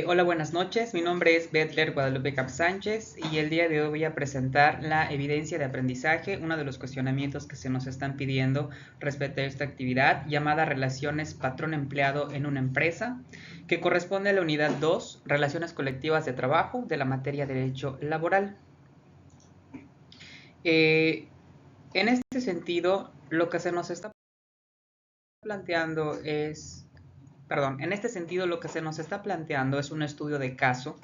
Hola, buenas noches. Mi nombre es Betler Guadalupe Cap Sánchez y el día de hoy voy a presentar la evidencia de aprendizaje, uno de los cuestionamientos que se nos están pidiendo respecto a esta actividad llamada Relaciones Patrón-Empleado en una empresa, que corresponde a la unidad 2, Relaciones colectivas de trabajo, de la materia Derecho Laboral. En este sentido, lo que se nos está planteando es, en este sentido lo que se nos está planteando es un estudio de caso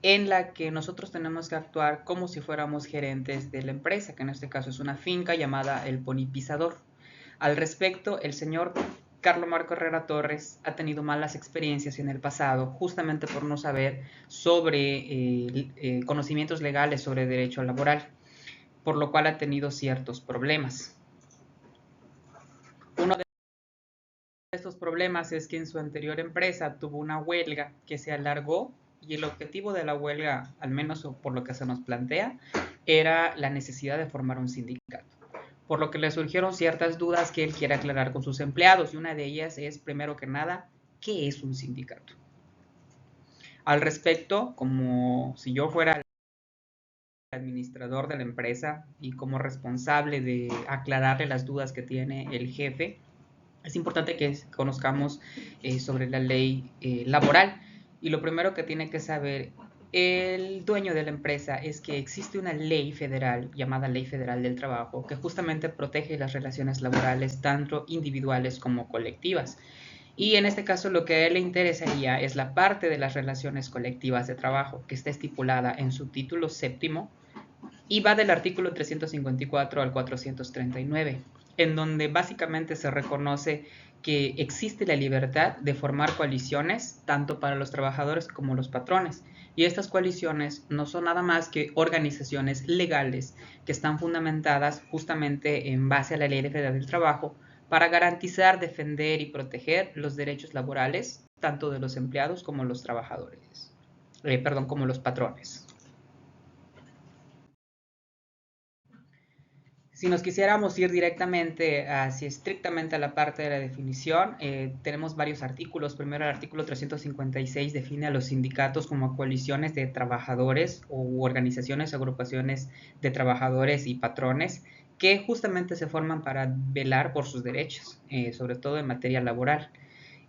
en la que nosotros tenemos que actuar como si fuéramos gerentes de la empresa, que en este caso es una finca llamada El Ponipisador. Al respecto, el señor Carlos Marco Herrera Torres ha tenido malas experiencias en el pasado, justamente por no saber sobre conocimientos legales sobre derecho laboral, por lo cual ha tenido ciertos problemas. Uno de estos problemas es que en su anterior empresa tuvo una huelga que se alargó y el objetivo de la huelga, al menos por lo que se nos plantea, era la necesidad de formar un sindicato. Por lo que le surgieron ciertas dudas que él quiere aclarar con sus empleados y una de ellas es, primero que nada, ¿qué es un sindicato? Al respecto, como si yo fuera el administrador de la empresa y como responsable de aclararle las dudas que tiene el jefe, es importante que conozcamos sobre la ley laboral. Y lo primero que tiene que saber el dueño de la empresa es que existe una ley federal llamada Ley Federal del Trabajo que justamente protege las relaciones laborales tanto individuales como colectivas. Y en este caso lo que a él le interesaría es la parte de las relaciones colectivas de trabajo que está estipulada en su título séptimo y va del artículo 354 al 439, en donde básicamente se reconoce que existe la libertad de formar coaliciones tanto para los trabajadores como los patrones. Y estas coaliciones no son nada más que organizaciones legales que están fundamentadas justamente en base a la Ley Federal del Trabajo para garantizar, defender y proteger los derechos laborales tanto de los empleados como los trabajadores, como los patrones. Si nos quisiéramos ir directamente hacia estrictamente a la parte de la definición, tenemos varios artículos. Primero, el artículo 356 define a los sindicatos como coaliciones de trabajadores u organizaciones, agrupaciones de trabajadores y patrones que justamente se forman para velar por sus derechos, sobre todo en materia laboral.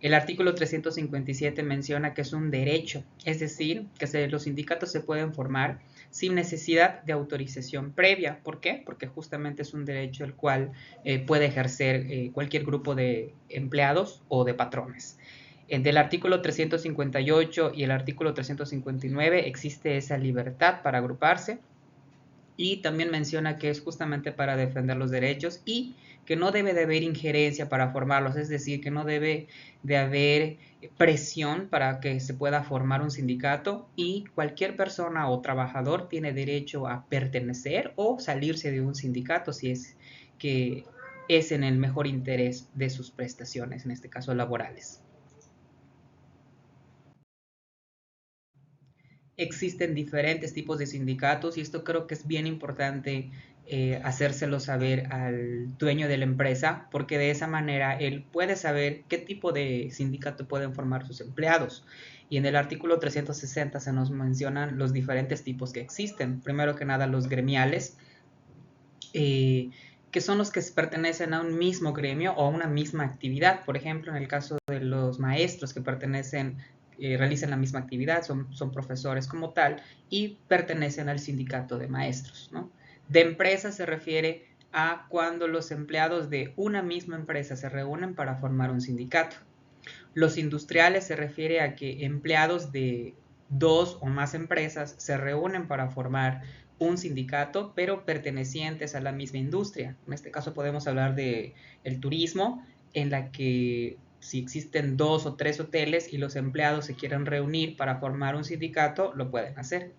El artículo 357 menciona que es un derecho, es decir, que los sindicatos se pueden formar sin necesidad de autorización previa. ¿Por qué? Porque justamente es un derecho el cual puede ejercer cualquier grupo de empleados o de patrones. Del artículo 358 y el artículo 359 existe esa libertad para agruparse y también menciona que es justamente para defender los derechos y que no debe de haber injerencia para formarlos, es decir, que no debe de haber presión para que se pueda formar un sindicato y cualquier persona o trabajador tiene derecho a pertenecer o salirse de un sindicato si es que es en el mejor interés de sus prestaciones, en este caso laborales. Existen diferentes tipos de sindicatos y esto creo que es bien importante hacérselo saber al dueño de la empresa porque de esa manera él puede saber qué tipo de sindicato pueden formar sus empleados. Y en el artículo 360 se nos mencionan los diferentes tipos que existen. Primero que nada los gremiales, que son los que pertenecen a un mismo gremio o a una misma actividad. Por ejemplo, en el caso de los maestros que realizan la misma actividad, son profesores como tal y pertenecen al sindicato de maestros, ¿no? De empresa se refiere a cuando los empleados de una misma empresa se reúnen para formar un sindicato. Los industriales se refiere a que empleados de dos o más empresas se reúnen para formar un sindicato, pero pertenecientes a la misma industria. En este caso podemos hablar de el turismo, en la que si existen dos o tres hoteles y los empleados se quieren reunir para formar un sindicato, lo pueden hacer.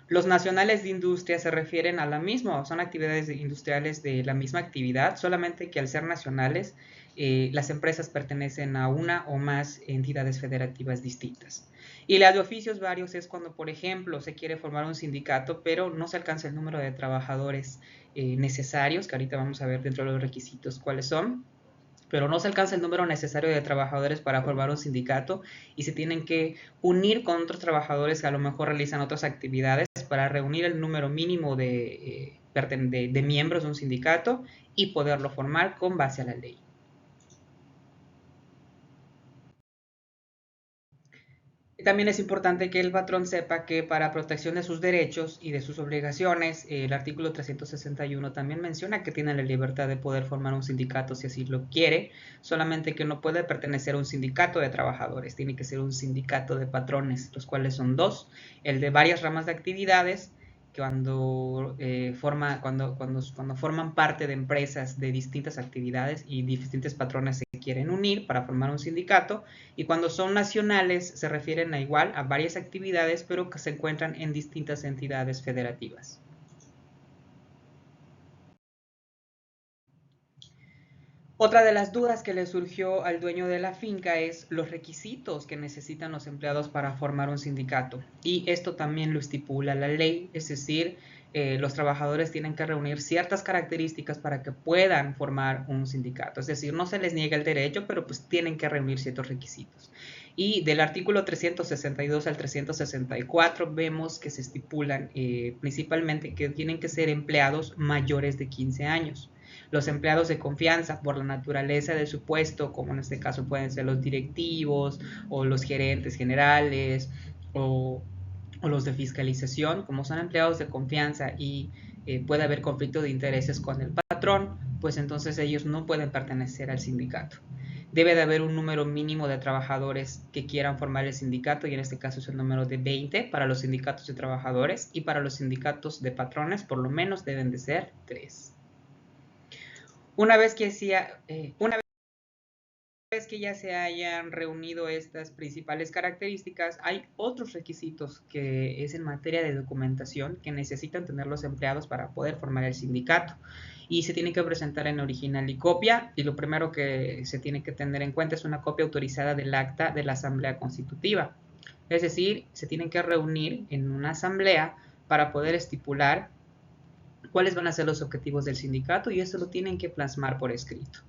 Los nacionales de industria se refieren a la misma, son actividades industriales de la misma actividad, solamente que al ser nacionales, las empresas pertenecen a una o más entidades federativas distintas. Y la de oficios varios es cuando, por ejemplo, se quiere formar un sindicato, pero no se alcanza el número de trabajadores necesarios, que ahorita vamos a ver dentro de los requisitos cuáles son. pero no se alcanza el número necesario de trabajadores para formar un sindicato y se tienen que unir con otros trabajadores que a lo mejor realizan otras actividades para reunir el número mínimo de miembros de un sindicato y poderlo formar con base a la ley. También es importante que el patrón sepa que para protección de sus derechos y de sus obligaciones, el artículo 361 también menciona que tiene la libertad de poder formar un sindicato si así lo quiere, solamente que no puede pertenecer a un sindicato de trabajadores, tiene que ser un sindicato de patrones, los cuales son dos, el de varias ramas de actividades, cuando forman parte de empresas de distintas actividades y distintos patrones se quieren unir para formar un sindicato, y cuando son nacionales se refieren a igual a varias actividades pero que se encuentran en distintas entidades federativas. Otra de las dudas que le surgió al dueño de la finca es los requisitos que necesitan los empleados para formar un sindicato. Y esto también lo estipula la ley, es decir, los trabajadores tienen que reunir ciertas características para que puedan formar un sindicato. Es decir, no se les niega el derecho, pero pues tienen que reunir ciertos requisitos. Y del artículo 362 al 364 vemos que se estipulan principalmente que tienen que ser empleados mayores de 15 años. Los empleados de confianza, por la naturaleza de su puesto, como en este caso pueden ser los directivos o los gerentes generales o los de fiscalización, como son empleados de confianza y puede haber conflicto de intereses con el patrón, pues entonces ellos no pueden pertenecer al sindicato. Debe de haber un número mínimo de trabajadores que quieran formar el sindicato, y en este caso es el número de 20 para los sindicatos de trabajadores, y para los sindicatos de patrones por lo menos deben de ser 3. Una vez que ya se hayan reunido estas principales características, hay otros requisitos que es en materia de documentación que necesitan tener los empleados para poder formar el sindicato, y se tienen que presentar en original y copia, y lo primero que se tiene que tener en cuenta es una copia autorizada del acta de la Asamblea Constitutiva. Es decir, se tienen que reunir en una asamblea para poder estipular cuáles van a ser los objetivos del sindicato, y esto lo tienen que plasmar por escrito.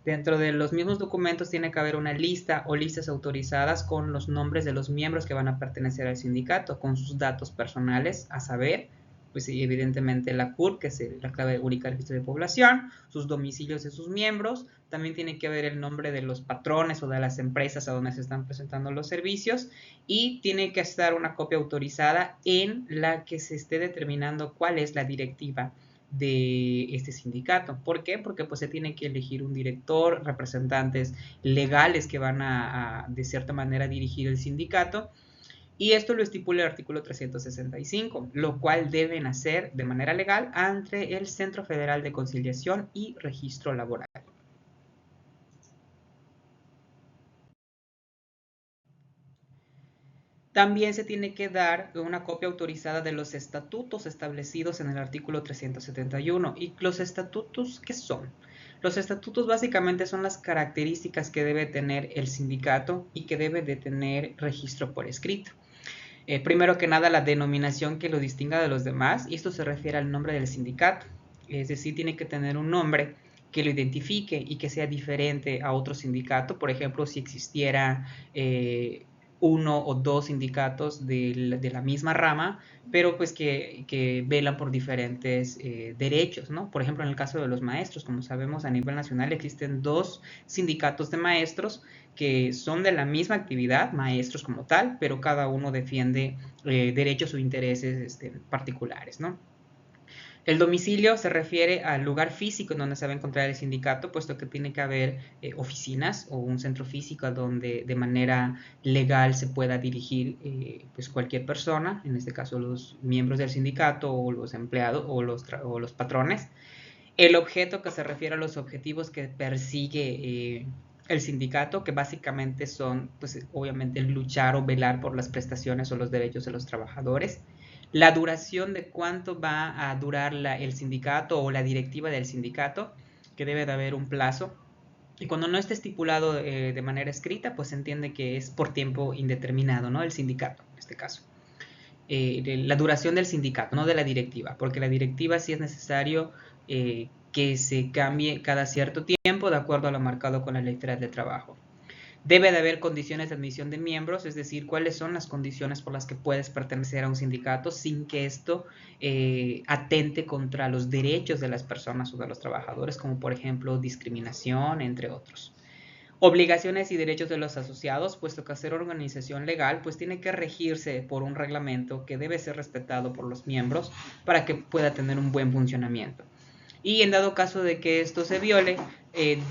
Dentro de los mismos documentos tiene que haber una lista o listas autorizadas con los nombres de los miembros que van a pertenecer al sindicato, con sus datos personales, a saber, pues evidentemente la CURP, que es la clave única del registro de población, sus domicilios de sus miembros, también tiene que haber el nombre de los patrones o de las empresas a donde se están presentando los servicios, y tiene que estar una copia autorizada en la que se esté determinando cuál es la directiva de este sindicato. ¿Por qué? Porque pues se tiene que elegir un director, representantes legales que van de cierta manera dirigir el sindicato, y esto lo estipula el artículo 365, lo cual deben hacer de manera legal ante el Centro Federal de Conciliación y Registro Laboral. También se tiene que dar una copia autorizada de los estatutos establecidos en el artículo 371. ¿Y los estatutos qué son? Los estatutos básicamente son las características que debe tener el sindicato y que debe de tener registro por escrito. Primero que nada, la denominación que lo distinga de los demás, y esto se refiere al nombre del sindicato. Es decir, tiene que tener un nombre que lo identifique y que sea diferente a otro sindicato. Por ejemplo, si existiera uno o dos sindicatos de la misma rama, pero pues que velan por diferentes derechos, ¿no? Por ejemplo, en el caso de los maestros, como sabemos, a nivel nacional existen 2 sindicatos de maestros que son de la misma actividad, maestros como tal, pero cada uno defiende derechos o intereses particulares, ¿no? El domicilio se refiere al lugar físico en donde se va a encontrar el sindicato, puesto que tiene que haber oficinas o un centro físico donde de manera legal se pueda dirigir pues cualquier persona, en este caso los miembros del sindicato o los empleados o los patrones. El objeto, que se refiere a los objetivos que persigue el sindicato, que básicamente son, pues obviamente, luchar o velar por las prestaciones o los derechos de los trabajadores. La duración de cuánto va a durar el sindicato o la directiva del sindicato, que debe de haber un plazo. Y cuando no esté estipulado de manera escrita, pues se entiende que es por tiempo indeterminado, ¿no? El sindicato, en este caso. La duración del sindicato, no de la directiva, porque la directiva sí es necesario que se cambie cada cierto tiempo de acuerdo a lo marcado con la Ley Federal del Trabajo. Debe de haber condiciones de admisión de miembros, es decir, cuáles son las condiciones por las que puedes pertenecer a un sindicato sin que esto atente contra los derechos de las personas o de los trabajadores, como por ejemplo discriminación, entre otros. Obligaciones y derechos de los asociados, puesto que hacer organización legal pues tiene que regirse por un reglamento que debe ser respetado por los miembros para que pueda tener un buen funcionamiento. Y en dado caso de que esto se viole,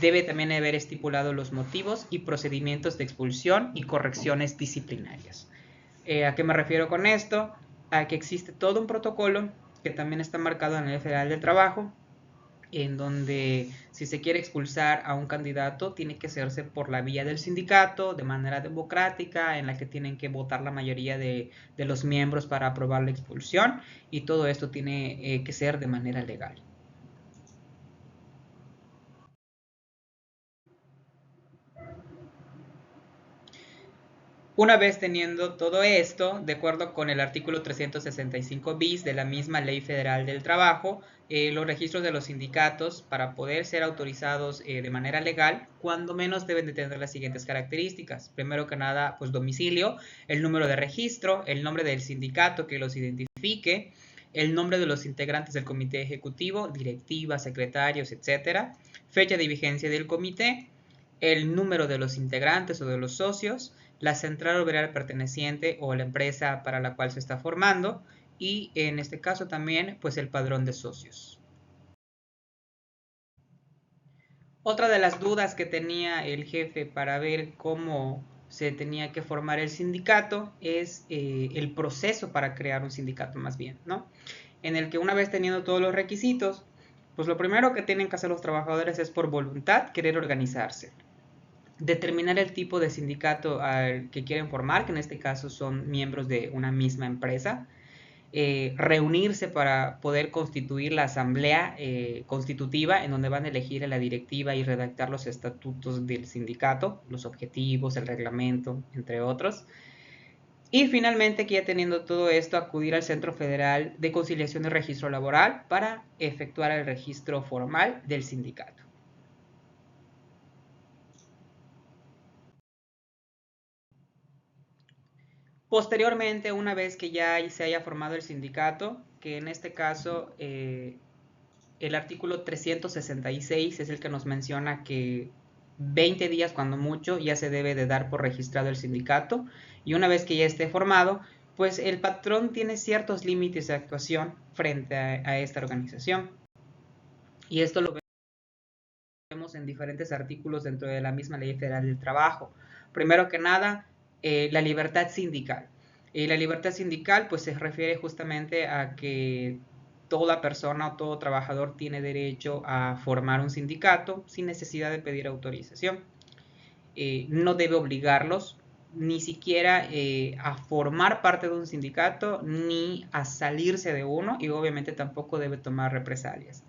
debe también haber estipulado los motivos y procedimientos de expulsión y correcciones disciplinarias. ¿A qué me refiero con esto? A que existe todo un protocolo que también está marcado en la Ley Federal del Trabajo, en donde si se quiere expulsar a un candidato tiene que hacerse por la vía del sindicato, de manera democrática, en la que tienen que votar la mayoría de los miembros para aprobar la expulsión, y todo esto tiene que ser de manera legal. Una vez teniendo todo esto, de acuerdo con el artículo 365 bis de la misma Ley Federal del Trabajo, los registros de los sindicatos, para poder ser autorizados de manera legal, cuando menos deben de tener las siguientes características. Primero que nada, pues domicilio, el número de registro, el nombre del sindicato que los identifique, el nombre de los integrantes del comité ejecutivo, directivas, secretarios, etcétera, fecha de vigencia del comité, el número de los integrantes o de los socios, la central obrera perteneciente o la empresa para la cual se está formando, y en este caso también pues el padrón de socios. Otra de las dudas que tenía el jefe para ver cómo se tenía que formar el sindicato es el proceso para crear un sindicato, más bien, ¿no? En el que una vez teniendo todos los requisitos, pues lo primero que tienen que hacer los trabajadores es por voluntad querer organizarse. Determinar el tipo de sindicato al que quieren formar, que en este caso son miembros de una misma empresa, reunirse para poder constituir la asamblea constitutiva, en donde van a elegir a la directiva y redactar los estatutos del sindicato, los objetivos, el reglamento, entre otros. Y finalmente, que ya teniendo todo esto, acudir al Centro Federal de Conciliación y Registro Laboral para efectuar el registro formal del sindicato. Posteriormente, una vez que ya se haya formado el sindicato, que en este caso el artículo 366 es el que nos menciona que 20 días cuando mucho ya se debe de dar por registrado el sindicato, y una vez que ya esté formado, pues el patrón tiene ciertos límites de actuación frente a esta organización. Y esto lo vemos en diferentes artículos dentro de la misma Ley Federal del Trabajo. Primero que nada, la libertad sindical. La libertad sindical pues se refiere justamente a que toda persona o todo trabajador tiene derecho a formar un sindicato sin necesidad de pedir autorización. No debe obligarlos ni siquiera a formar parte de un sindicato ni a salirse de uno, y obviamente tampoco debe tomar represalias.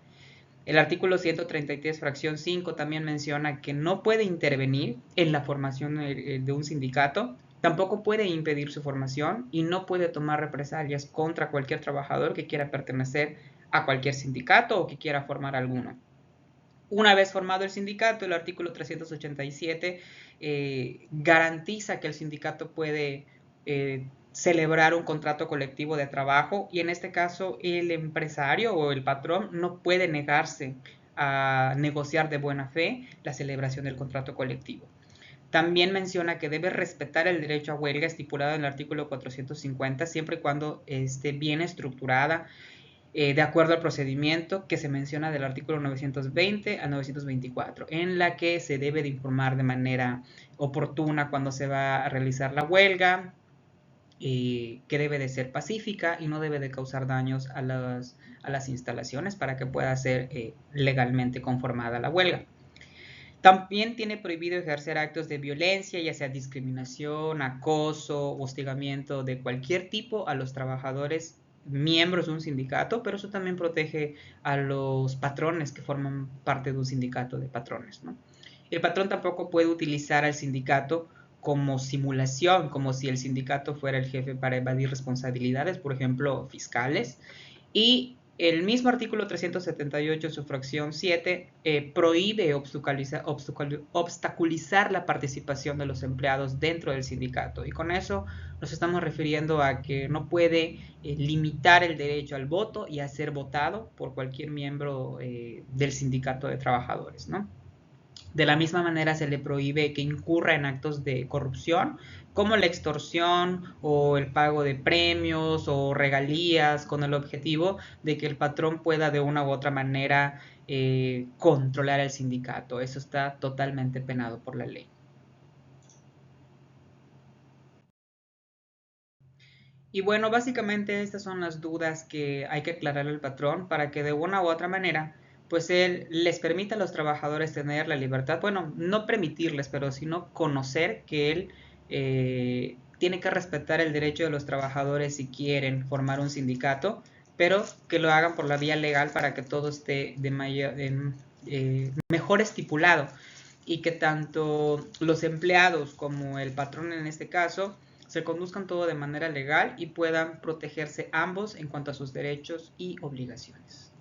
El artículo 133, fracción 5, también menciona que no puede intervenir en la formación de un sindicato, tampoco puede impedir su formación y no puede tomar represalias contra cualquier trabajador que quiera pertenecer a cualquier sindicato o que quiera formar alguno. Una vez formado el sindicato, el artículo 387 garantiza que el sindicato puede celebrar un contrato colectivo de trabajo, y en este caso el empresario o el patrón no puede negarse a negociar de buena fe la celebración del contrato colectivo. También menciona que debe respetar el derecho a huelga estipulado en el artículo 450 siempre y cuando esté bien estructurada de acuerdo al procedimiento que se menciona del artículo 920 a 924, en la que se debe de informar de manera oportuna cuando se va a realizar la huelga, que debe de ser pacífica y no debe de causar daños a las instalaciones para que pueda ser legalmente conformada la huelga. También tiene prohibido ejercer actos de violencia, ya sea discriminación, acoso, hostigamiento de cualquier tipo a los trabajadores miembros de un sindicato, pero eso también protege a los patrones que forman parte de un sindicato de patrones, ¿no? El patrón tampoco puede utilizar al sindicato como simulación, como si el sindicato fuera el jefe para evadir responsabilidades, por ejemplo, fiscales, y El mismo artículo 378, su fracción 7, prohíbe obstaculizar la participación de los empleados dentro del sindicato. Y con eso nos estamos refiriendo a que no puede limitar el derecho al voto y a ser votado por cualquier miembro del sindicato de trabajadores, ¿no? De la misma manera se le prohíbe que incurra en actos de corrupción, como la extorsión o el pago de premios o regalías con el objetivo de que el patrón pueda de una u otra manera controlar el sindicato. Eso está totalmente penado por la ley. Y bueno, básicamente estas son las dudas que hay que aclarar al patrón para que de una u otra manera, pues él les permita a los trabajadores tener la libertad, bueno, no permitirles, pero sino conocer que él tiene que respetar el derecho de los trabajadores si quieren formar un sindicato, pero que lo hagan por la vía legal para que todo esté mejor estipulado y que tanto los empleados como el patrón en este caso se conduzcan todo de manera legal y puedan protegerse ambos en cuanto a sus derechos y obligaciones.